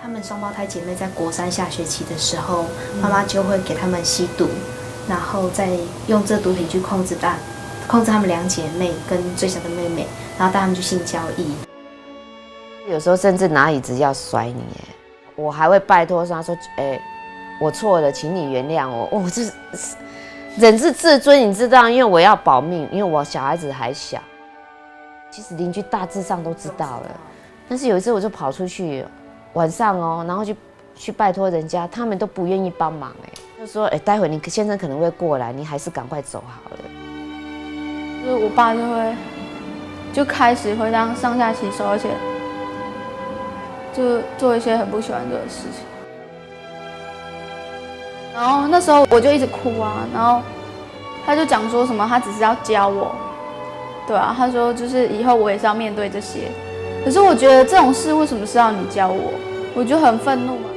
她们双胞胎姐妹在国3下学期的时候，妈妈就会给她们吸毒，然后再用这毒品去控制她们2姐妹跟最小的妹妹，然后带她们去性交易。有时候甚至拿椅子要甩你，我还会拜托他说：“我错了，请你原谅我。”我这人是自尊，你知道，因为我要保命，因为我小孩子还小。其实邻居大致上都知道了，但是有一次我就跑出去，晚上然后去拜托人家，他们都不愿意帮忙，就说：“待会你先生可能会过来，你还是赶快走好了。”就是我爸就开始会这样上下其手，而且就做一些很不喜欢做的事情。然后那时候我就一直哭啊，然后他就讲说什么他只是要教我，对啊，他说就是以后我也是要面对这些。可是我觉得这种事为什么是要你教我？我就很愤怒嘛。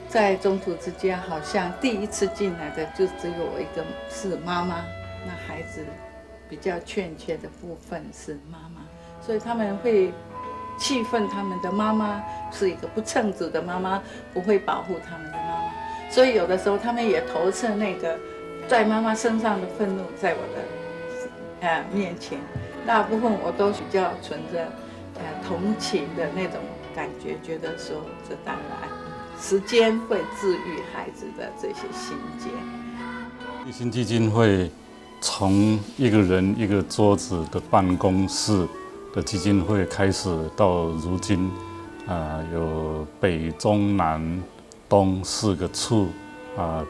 在中途之家，好像第一次进来的就只有我一个是妈妈，那孩子比较欠缺的部分是妈妈，所以他们会气愤他们的妈妈是一个不称职的妈妈，不会保护他们的妈妈，所以有的时候他们也投射那个在妈妈身上的愤怒在我的面前，大部分我都比较存着同情的那种感觉，觉得说这当然。时间会治愈孩子的这些心结。立新基金会从一个人一个桌子的办公室的基金会开始，到如今，有北中南东4个处，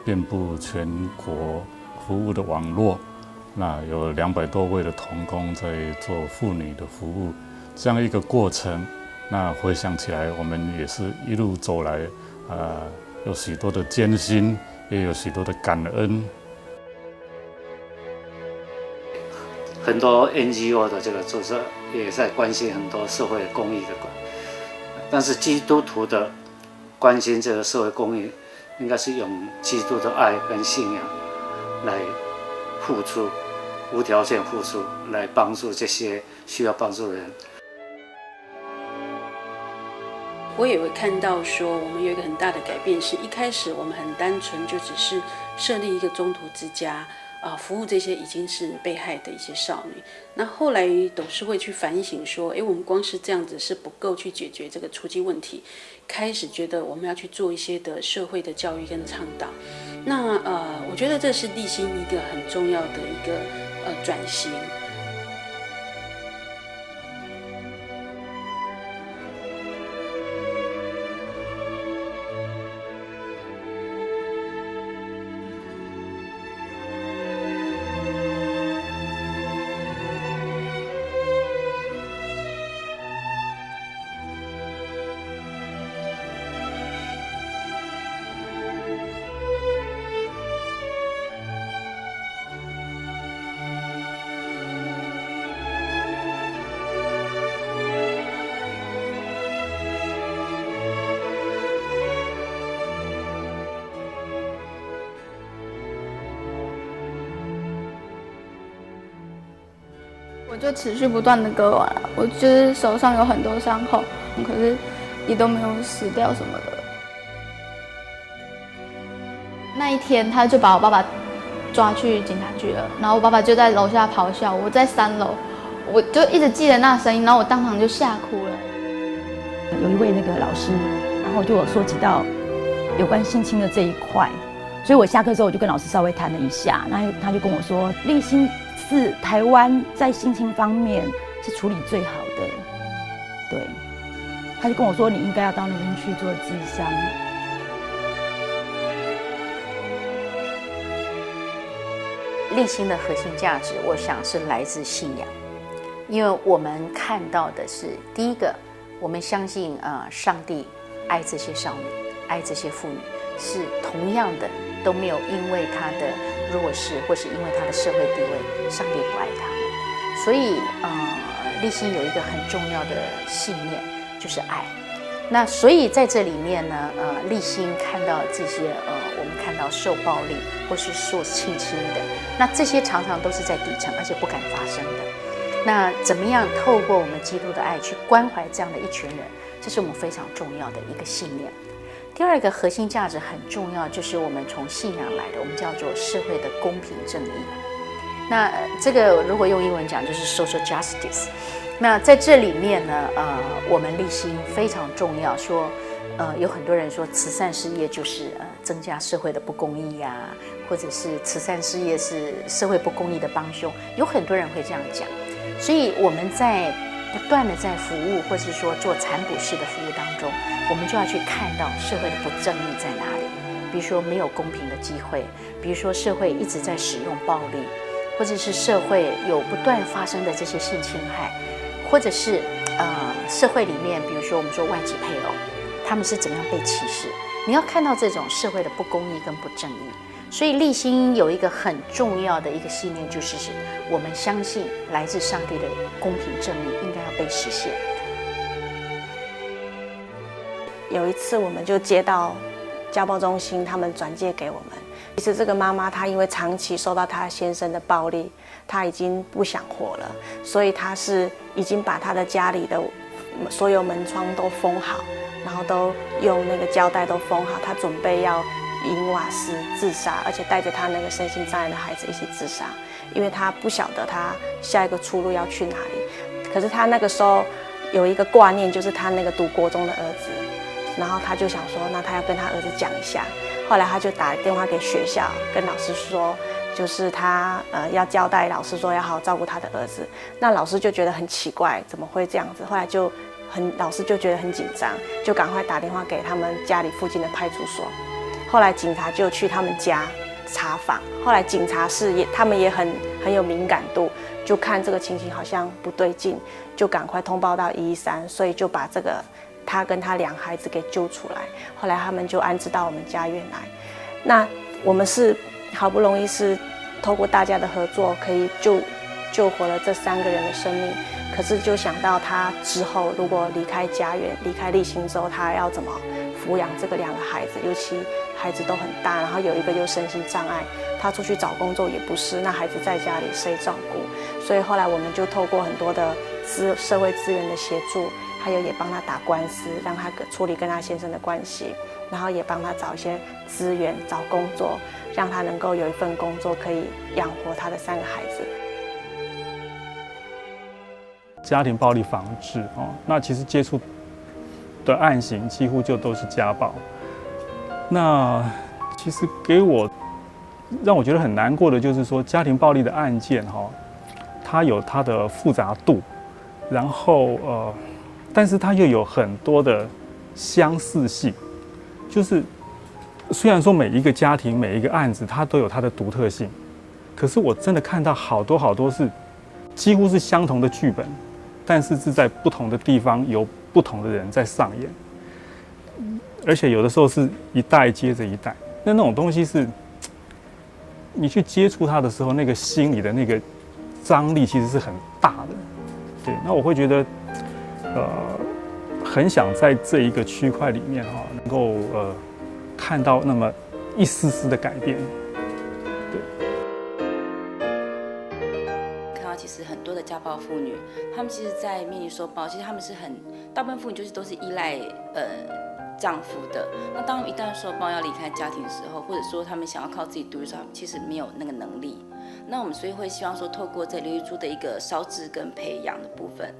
遍布全国服务的网络。那有200多位的同工在做妇女的服务，这样一个过程。那回想起来，我们也是一路走来。有许多的艰辛，也有许多的感恩。很多 NGO 的这个组织也在关心很多社会公益的，但是基督徒的关心这个社会公益，应该是用基督的爱跟信仰来付出，无条件付出，来帮助这些需要帮助的人。我也会看到说，我们有一个很大的改变，是一开始我们很单纯，就只是设立一个中途之家，服务这些已经是被害的一些少女。那后来董事会去反省说，我们光是这样子是不够去解决这个初级问题，开始觉得我们要去做一些的社会的教育跟倡导。那我觉得这是立新一个很重要的一个转型。我就持续不断的割腕了，我就是手上有很多伤口，可是也都没有死掉什么的。那一天，他就把我爸爸抓去警察局了，然后我爸爸就在楼下咆哮，我在3楼，我就一直记得那声音，然后我当场就吓哭了。有一位那个老师，然后就有说及到有关性侵的这一块，所以我下课之后我就跟老师稍微谈了一下，那他就跟我说，立新是台湾在性侵方面是处理最好的，对，他就跟我说你应该要到那边去做咨商。立心的核心价值，我想是来自信仰，因为我们看到的是，第一个，我们相信上帝爱这些少女，爱这些妇女，是同样的都没有因为她的弱势或是因为她的社会地位，上帝不爱她们。所以立心有一个很重要的信念，就是爱。那所以在这里面呢，立心看到这些我们看到受暴力或是受性侵的，那这些常常都是在底层，而且不敢发声的。那怎么样透过我们基督的爱去关怀这样的一群人，这是我们非常重要的一个信念。第二个核心价值很重要，就是我们从信仰来的，我们叫做社会的公平正义。那这个如果用英文讲，就是 social justice。那在这里面呢，我们立心非常重要。说，有很多人说慈善事业就是增加社会的不公义呀，或者是慈善事业是社会不公义的帮凶，有很多人会这样讲。所以我们在不断的在服务，或是说做残补式的服务当中，我们就要去看到社会的不正义在哪里。比如说没有公平的机会，比如说社会一直在使用暴力，或者是社会有不断发生的这些性侵害。或者是社会里面，比如说我们说外籍配偶，他们是怎么样被歧视？你要看到这种社会的不公义跟不正义。所以立心有一个很重要的一个信念，就是我们相信来自上帝的公平正义应该要被实现。有一次我们就接到家暴中心他们转介给我们，其实这个妈妈她因为长期受到她先生的暴力，她已经不想活了，所以她是已经把她的家里的所有门窗都封好，然后都用那个胶带都封好，她准备要引瓦斯自杀，而且带着她那个身心障碍的孩子一起自杀，因为她不晓得她下一个出路要去哪里。可是她那个时候有一个挂念，就是她那个读国中的儿子，然后她就想说，那她要跟她儿子讲一下。后来她就打电话给学校，跟老师说，就是她要交代老师说要好好照顾她的儿子。那老师就觉得很奇怪，怎么会这样子？后来老师就觉得很紧张，就赶快打电话给他们家里附近的派出所。后来警察就去他们家查访，后来警察他们也很有敏感度，就看这个情形好像不对劲，就赶快通报到113，所以就把这个他跟他2孩子给救出来。后来他们就安置到我们家院来。那我们是好不容易是透过大家的合作，可以救活了这3个人的生命。可是就想到他之后如果离开家园、离开立心之后，他要怎么抚养这个2个孩子，尤其孩子都很大，然后有一个又身心障碍，他出去找工作也不是，那孩子在家里谁照顾？所以后来我们就透过很多的社会资源的协助，还有也帮他打官司，让他处理跟他先生的关系，然后也帮他找一些资源、找工作，让他能够有一份工作可以养活他的3个孩子。家庭暴力防治那其实接触的案型几乎就都是家暴。那其实让我觉得很难过的就是说，家庭暴力的案件它有它的复杂度，然后但是它又有很多的相似性，就是虽然说每一个家庭每一个案子它都有它的独特性，可是我真的看到好多是几乎是相同的剧本，但是是在不同的地方由不同的人在上演，而且有的时候是一代接着一代。那种东西是你去接触它的时候，那个心里的那个张力其实是很大的。对，那我会觉得很想在这一个区块里面能够看到那么一丝丝的改变。其实很多的家暴妇女，她们其实，在面临受暴，其实她们是大部分妇女都是依赖丈夫的。那当一旦受暴要离开家庭的时候，或者说她们想要靠自己独立的时候，其实没有那个能力。那我们所以会希望说，透过在刘玉珠的一个烧制跟培养的部分，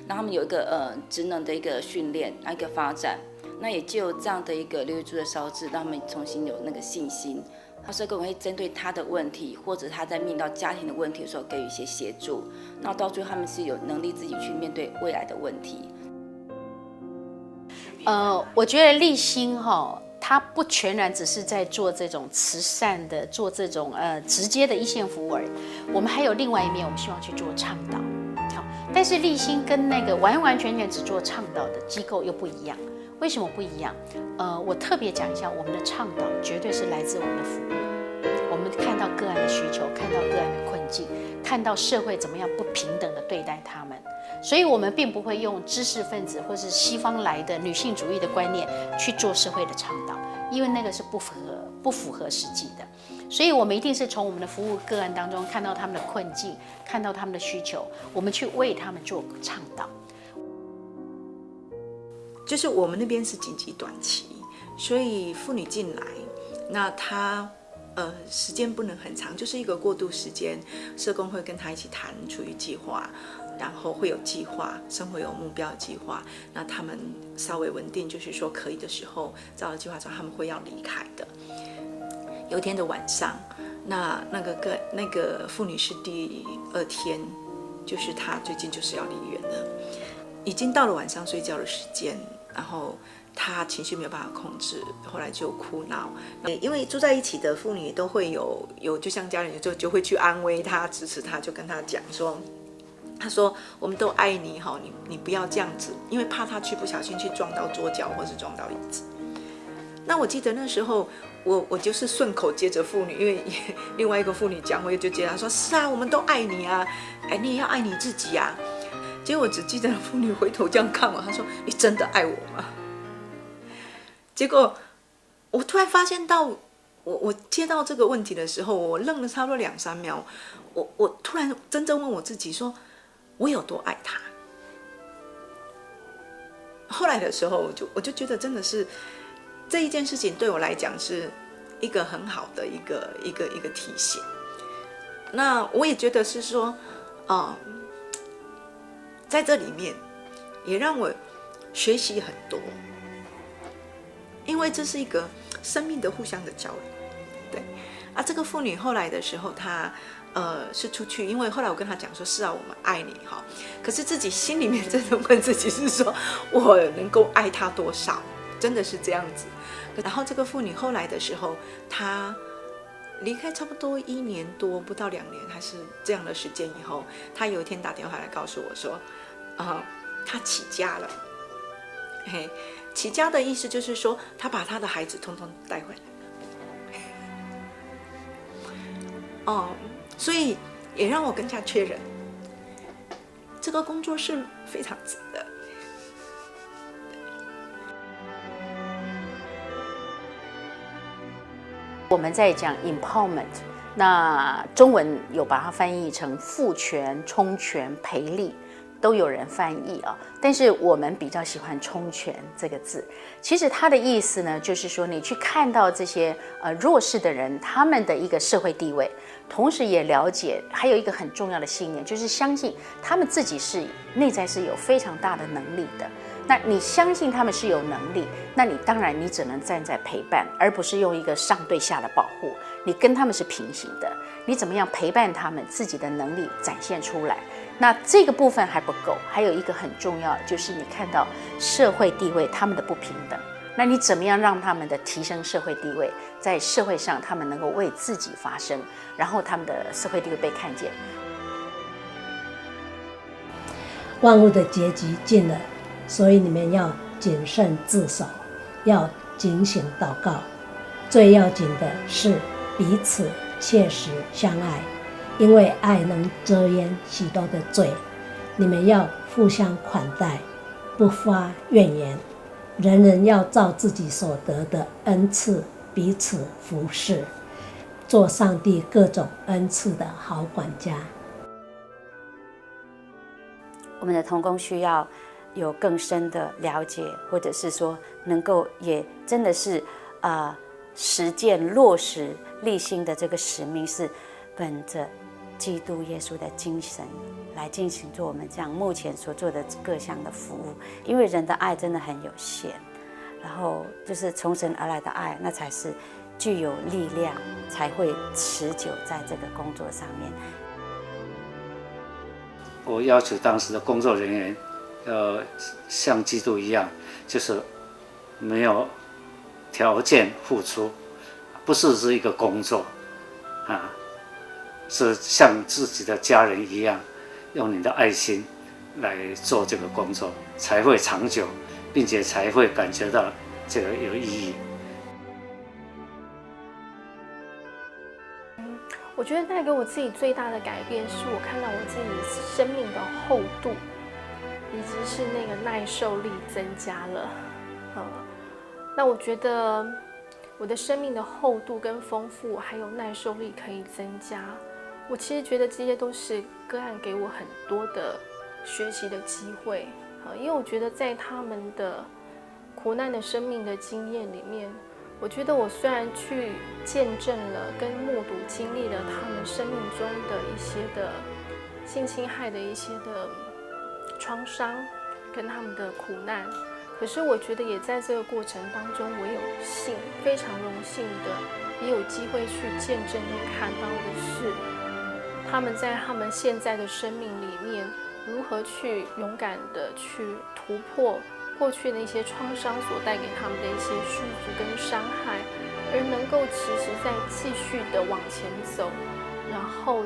让他们有一个职能的一个训练，一个发展。那也就有这样的一个刘玉珠的烧制，让他们重新有那个信心。他社工会针对他的问题，或者他在面到家庭的问题的时候给予一些协助，那到最后他们是有能力自己去面对未来的问题。我觉得立心他不全然只是在做这种慈善的，做这种直接的一线服务而已。我们还有另外一面，我们希望去做倡导。好，但是立新跟那个完完全全只做倡导的机构又不一样。为什么不一样？我特别讲一下，我们的倡导绝对是来自我们的服务。我们看到个案的需求，看到个案的困境，看到社会怎么样不平等的对待他们。所以我们并不会用知识分子或是西方来的女性主义的观念去做社会的倡导，因为那个是不符合实际的。所以我们一定是从我们的服务个案当中看到他们的困境，看到他们的需求，我们去为他们做倡导。就是我们那边是紧急短期，所以妇女进来，那她时间不能很长，就是一个过渡时间，社工会跟她一起谈处遇计划。然后会有计划，生活有目标的计划。那他们稍微稳定，就是说可以的时候，照了计划之后，他们会要离开的。有一天的晚上，那个妇女是第2天，就是她最近就是要离园了，已经到了晚上睡觉的时间，然后她情绪没有办法控制，后来就哭闹。因为住在一起的妇女都会有就像家人就会去安慰她、支持她，就跟她讲说。他说：“我们都爱你哈，你不要这样子，因为怕他不小心去撞到桌角或是撞到椅子。”那我记得那时候我就是顺口接着妇女，因为另外一个妇女讲，我也就接她说：“是啊，我们都爱你啊，哎，你也要爱你自己啊。”结果我只记得妇女回头这样看我，她说：“你真的爱我吗？”结果我突然发现到，我接到这个问题的时候，我愣了差不多2-3秒，我突然真正问我自己说。我有多爱他？后来的时候，我就觉得真的是这一件事情对我来讲是一个很好的一个提醒。那我也觉得是说，在这里面也让我学习很多，因为这是一个生命的互相的交流。对啊，这个妇女后来的时候，她。是出去，因为后来我跟他讲说，是啊，我们爱你哈。可是自己心里面真的问自己是说，我能够爱他多少？真的是这样子。然后这个妇女后来的时候，她离开差不多1年多，不到2年，还是这样的时间以后，她有一天打电话来告诉我说，她起家了。嘿，起家的意思就是说，她把她的孩子通通带回来。所以也让我更加确认，这个工作是非常值得。我们在讲 empowerment， 那中文有把它翻译成赋权、充权、培力，都有人翻译啊。但是我们比较喜欢充权这个字。其实它的意思呢，就是说你去看到这些弱势的人，他们的一个社会地位。同时也了解，还有一个很重要的信念，就是相信他们自己是内在是有非常大的能力的。那你相信他们是有能力，那你当然你只能站在陪伴，而不是用一个上对下的保护。你跟他们是平行的，你怎么样陪伴他们自己的能力展现出来？那这个部分还不够，还有一个很重要，就是你看到社会地位他们的不平等。那你怎么样让他们的提升社会地位，在社会上他们能够为自己发声，然后他们的社会地位被看见。万物的结局近了，所以你们要谨慎自守，要警醒祷告。最要紧的是彼此切实相爱，因为爱能遮掩许多的罪。你们要互相款待，不发怨言。人人要照自己所得的恩赐彼此服侍，做上帝各种恩赐的好管家。我们的同工需要有更深的了解，或者是说能够也真的是实践落实立新的这个使命，是本着基督耶稣的精神来进行做我们这样目前所做的各项的服务。因为人的爱真的很有限，然后就是从神而来的爱，那才是具有力量，才会持久在这个工作上面。我要求当时的工作人员要像基督一样，就是没有条件付出，不是一个工作啊，是像自己的家人一样，用你的爱心来做这个工作，才会长久，并且才会感觉到这个有意义。我觉得带给我自己最大的改变，是我看到我自己生命的厚度，以及是那个耐受力增加了。那我觉得我的生命的厚度跟丰富，还有耐受力可以增加。我其实觉得这些都是个案给我很多的学习的机会。因为我觉得在他们的苦难的生命的经验里面，我觉得我虽然去见证了跟目睹经历了他们生命中的一些的性侵害的一些的创伤跟他们的苦难，可是我觉得也在这个过程当中，我有幸非常荣幸的也有机会去见证跟看到的是他们在他们现在的生命里面如何去勇敢的去突破过去那些创伤所带给他们的一些束缚跟伤害，而能够其实在继续的往前走，然后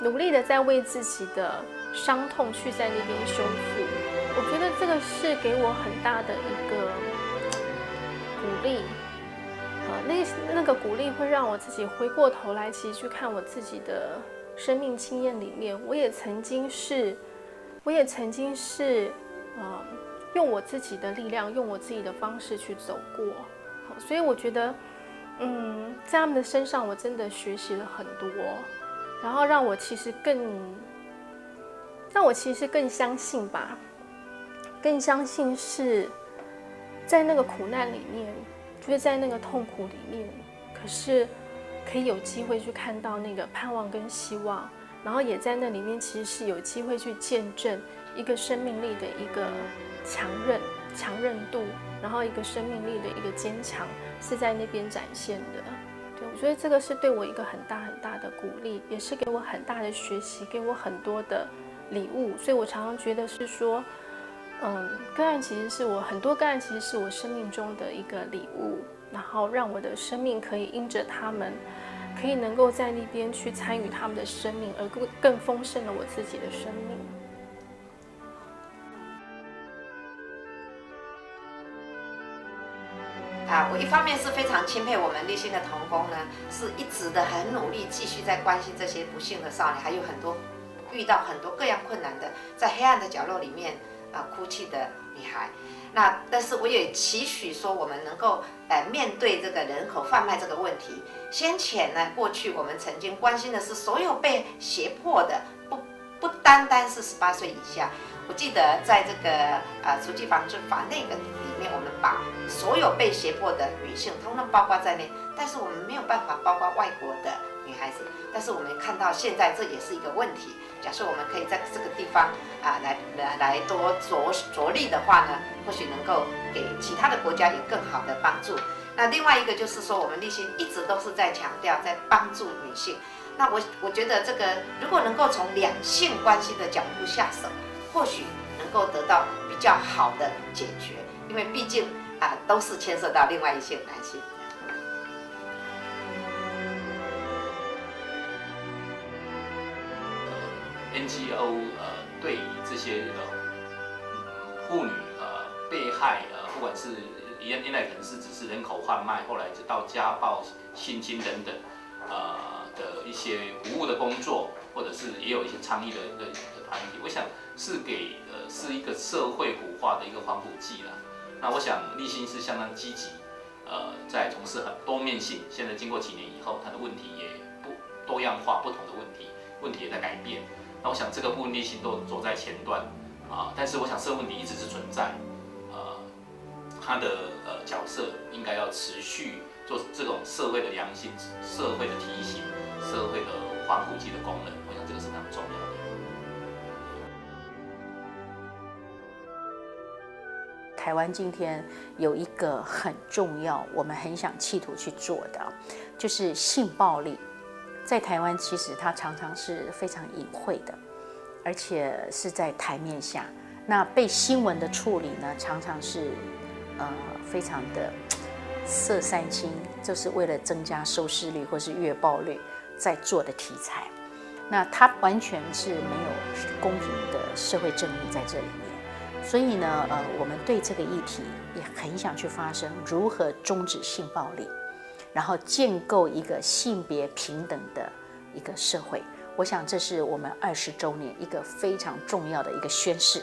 努力的在为自己的伤痛去在那边修复。我觉得这个是给我很大的一个鼓励，那个鼓励会让我自己回过头来，其实去看我自己的生命经验里面，我也曾经是用我自己的力量，用我自己的方式去走过。所以我觉得，在他们的身上，我真的学习了很多，然后让我其实更相信吧，更相信是在那个苦难里面，就是在那个痛苦里面，可是可以有机会去看到那个盼望跟希望，然后也在那里面其实是有机会去见证一个生命力的一个强韧度，然后一个生命力的一个坚强是在那边展现的。对，我觉得这个是对我一个很大很大的鼓励，也是给我很大的学习，给我很多的礼物。所以我常常觉得是说，个案其实是很多个案其实是我生命中的一个礼物，然后让我的生命可以因着他们，可以能够在那边去参与他们的生命，而更丰盛了我自己的生命。我一方面是非常钦佩我们立新的同工呢，是一直的很努力，继续在关心这些不幸的少女，还有很多遇到很多各样困难的，在黑暗的角落里面哭泣的女孩。那但是我也期许说，我们能够面对这个人口贩卖这个问题。先前呢，过去我们曾经关心的是所有被胁迫的，不单单是18岁以下。我记得在这个除妓防治法那个里面，我们把所有被胁迫的女性通通包括在内，但是我们没有办法包括外国的女孩子。但是我们看到现在这也是一个问题。假设我们可以在这个地方来多着力的话呢，或许能够给其他的国家有更好的帮助。那另外一个就是说，我们立新一直都是在强调在帮助女性。那我觉得这个如果能够从两性关系的角度下手，或许能够得到比较好的解决，因为毕竟都是牵涉到另外一些男性。NGO 对这些妇女被害不管是原来可能是只是人口贩卖，后来就到家暴、性侵等等的一些服务的工作，或者是也有一些倡议的团体，我想是是一个社会腐化的一个防腐剂啦。那我想立新是相当积极，在从事很多面性。现在经过几年以后，它的问题也多样化，不同的问题也在改变。那我想这个部分立新都走在前端但是我想社会问题一直是存在，它的角色应该要持续做这种社会的良心、社会的提醒、社会的防腐剂的功能。我想这个是非常重要的。台湾今天有一个很重要，我们很想企图去做的，就是性暴力。在台湾其实它常常是非常隐晦的，而且是在台面下。那被新闻的处理呢，常常是非常的色三清，就是为了增加收视率或是阅报率在做的题材。那它完全是没有公平的社会正义在这里面，所以呢，我们对这个议题也很想去发声，如何终止性暴力，然后建构一个性别平等的一个社会。我想这是我们20周年一个非常重要的一个宣示。